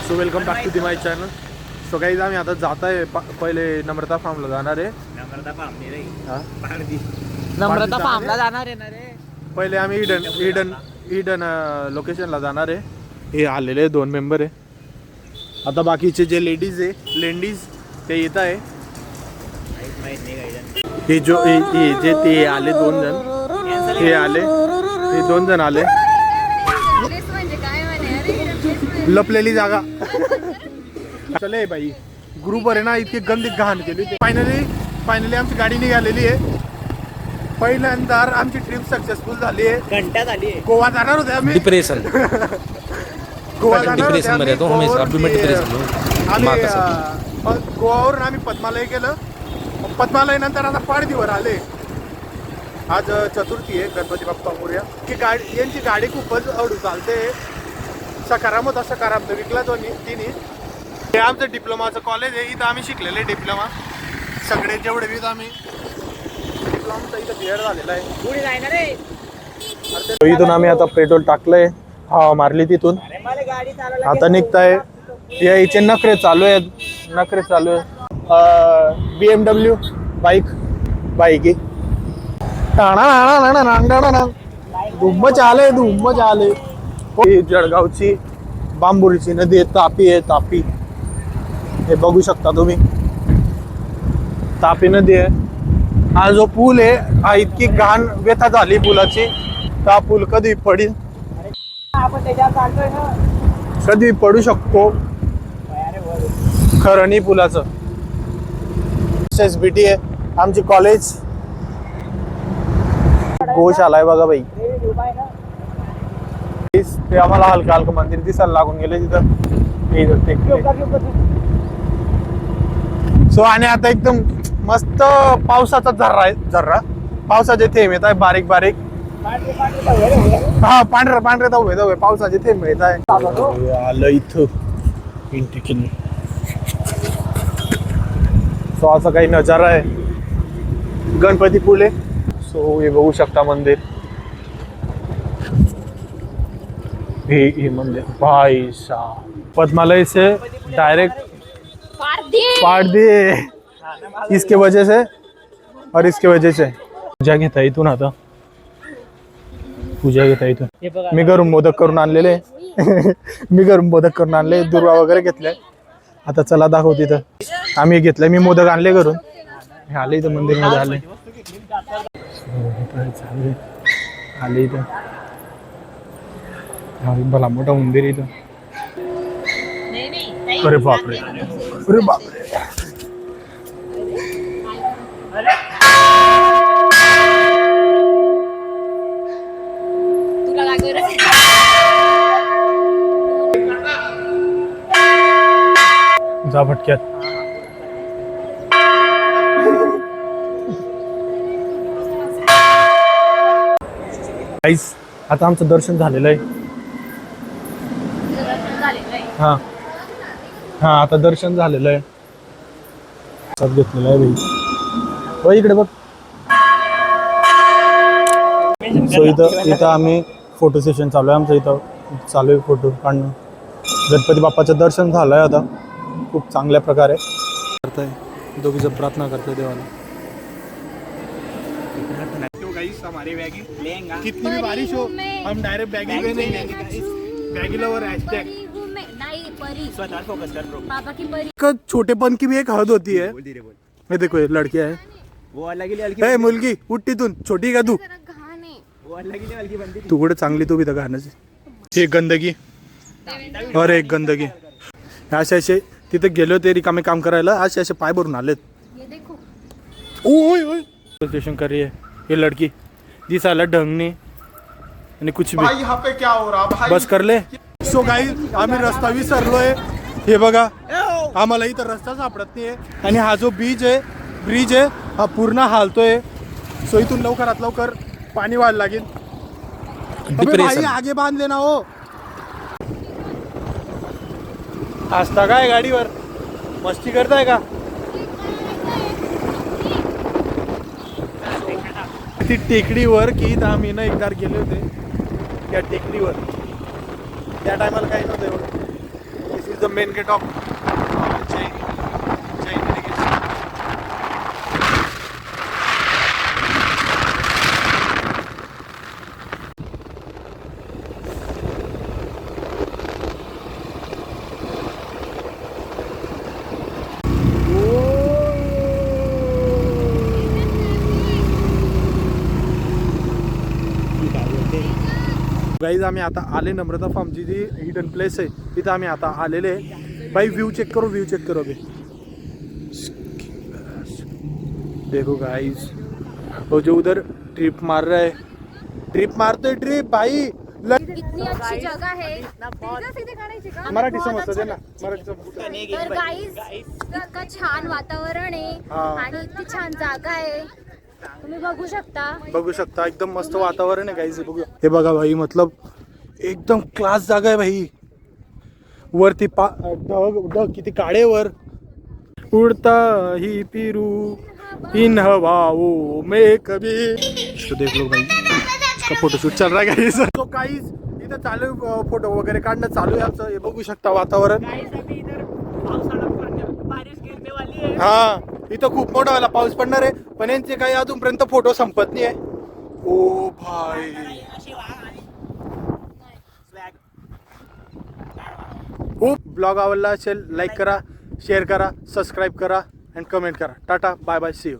So welcome back to the my channel. So guys आम्ही आता जात आहे पहिले नम्रता फार्मला जाणार आहे. नम्रता फार्म नाही रे, हा? नम्रता फार्मला जाणार आहे ना रे. पहिले आम्ही ईडन लोकेशनला जाणार आहे. हे आलेले 2 मेंबर आहे. आता बाकीचे जे लेडीज ते येत आहे. हे जे ते आले 2 जण, हे आले, हे 2 जण आले. लपलेली जागा. चले बाई, ग्रुपवर आहे ना इतकी गंदी घाण केली. फायनली आमची गाडी निघालेली आहे. पहिल्यांदा आमची ट्रिप सक्सेसफुल झाली आहे. घंटा झाली आहे. गोवा जाणार होते आम्ही. डिप्रेशन गोवा जाणार डिप्रेशन होते मध्ये येतो आम्ही. हमेशा अभी मैं डिप्रेशन आम्ही गोवावरून आम्ही पद्मालय केलं. पद्मालय नंतर आता पाडदीवर आले. आज चतुर्थी आहे, गणपती बाप्पा मोरया. की गाडी यांची गाडी खूपच अडू चालते. सकाराम होता, सकाराम तर विकला तिन्ही. हे आमचं डिप्लोमाचं कॉलेज आहे. इथं आम्ही शिकलेले डिप्लोमा सगळे जेवढे बी आम्ही डिप्लोमाचा इथं क्लिअर झालेला आहे. पुढे जायना रे. इथून आम्ही आता पेट्रोल टाकलंय, हवा मारली तिथून. गाडी चालवला आता निघताय. याचे नखरे चालू आहेत. BMW बाईक धुम्म चाले. जळगावची बांबुरीची नदी आहे, तापी. हे बघू शकता तुम्ही, तापी नदी आहे. हा जो पूल आहे, हा इतकी घाण व्यथा झाली पुलाची. हा पूल कधी पडेल, आपण त्याच्यावर चालतोय ना. कधी पडू शकतो. खरं नाही पुलाचं. SSBT आहे आमची कॉलेज. गोशाला आहे बघा बाई. ते आम्हाला हलकं मंदिर दिसायला लागून गेले तिथं. सो आणि आता एकदम मस्त पावसाचा झर्रा पावसाचे थेंब येत आहे, बारीक बारीक. हा, पांढरे धवे पावसाचे थेंब येत आहे. आलं इथं इंटिकिन. सो असं काही नजारा आहे. गणपती पुले. सो हे बघू शकता मंदिर. हे मंदिर भाई साहब, पद्मालय से डायरेक्ट पाड़ दिए इसके वजह से और इसके वजह से. पूजा घेता इथून. आता पूजा घेता इथून. मी घरून मोदक करून आणलेले. दुर्वा वगैरे घेतलाय. आता चला दाखव तिथं. आम्ही घेतलंय, मी मोदक आणले घरून. हे आले इथं मंदिर मध्ये आले इथं. भला मोठा मंदिर इथं. अरे बापरे. जा भटक्यात. आता आमचं दर्शन झालेलं आहे. हा, आता दर्शन झालेलं आहे. सब घेतलेलं आहे भाई. हो इकडे बघ. सो इथं आम्ही फोटो सेशन चालू आहे. आमचं इथं चालू आहे फोटो काढणं. गणपती बाप्पाचं दर्शन झालंय आता खूप चांगल्या प्रकारे. करताय दोघी जण प्रार्थना करताय देवाला. कितनी भी बारिश हो हम डायरेक्ट बैगी में नहीं जाएंगे. Baggy lover hashtag. स्वतः फोकस कर ब्रो. छोटेपन की भी एक हद होती है. ये देखो ये लड़कियां है. वो अलग ही लेवल की. ए मुलगी उठ तिथून. छोटी का तू. वो अलग ही लेवल की बनती. तू कुठे चांगली तू बी तर घाणाची. एक गंदगी और एक गंदगी. असे तिथे गेले होते रिकामे काम करायला. असे पाय भरून आलेत. ओय स्टेशन कर रही है ये लड़की. दिसायला ढंग नाही आणि कुछ भी. यहाँ पे क्या हो रहा भाई. बस कर ले. सो गाईज आम्ही रस्ता विसरलोय. हे बघा, आम्हाला इथं रस्ता सापडत नाहीये. आणि हा जो ब्रिज आहे हा पूर्ण हालतोय. सो इथून लवकरात लवकर पाणी व्हायला लागेल. भाई आगे बांध लेना हो. असता काय गाडीवर मस्ती करताय का. ती टेकडीवर की इथं आम्ही ना एकदा गेले होते त्या टेकडीवर. त्या टायमाला काही नव्हतं एवढं. Is the main gate of Jain irrigation. Guys आम्ही आता आले नम्रता फार्मची जी हिडन प्लेस आहे तिथं आम्ही आता आलेले आहे. भाई व्यू चेक करो अभी. देखो गाइस वो जो उधर ट्रिप मार रहा है, ट्रिप भाई. इतनी अच्छी जगह है. मराठी समजतं ना, मराठी समजतं. तर गाईज इतकं छान वातावरण आहे हा. आणि इतकी छान जागा आहे. तुम्ही बघू शकता एकदम मस्त वातावरण आहे गाईज. हे बघा भाई, मतलब एकदम क्लास जागा आहे भाई. वरती ढग किती काळे वर उड़ता ही पिरू इन हवाओं में कभी. तो देख लो भाई, इसका फोटोशूट चल रहा है गाइस. तो गाइस इथं चालू फोटो वगैरे काढणं चालू आहे आमचं. हे बघू शकता वातावरण. हा, इथं खूप मोठा वाला पाऊस पडणार आहे, पण यांचे काही अजूनपर्यंत फोटो संपत नाही आहे. ओ भाई, खूप ब्लॉग आवडला असेल लाईक करा, शेअर करा, सबस्क्राईब करा अँड कमेंट करा. Ta ta, bye bye, see you.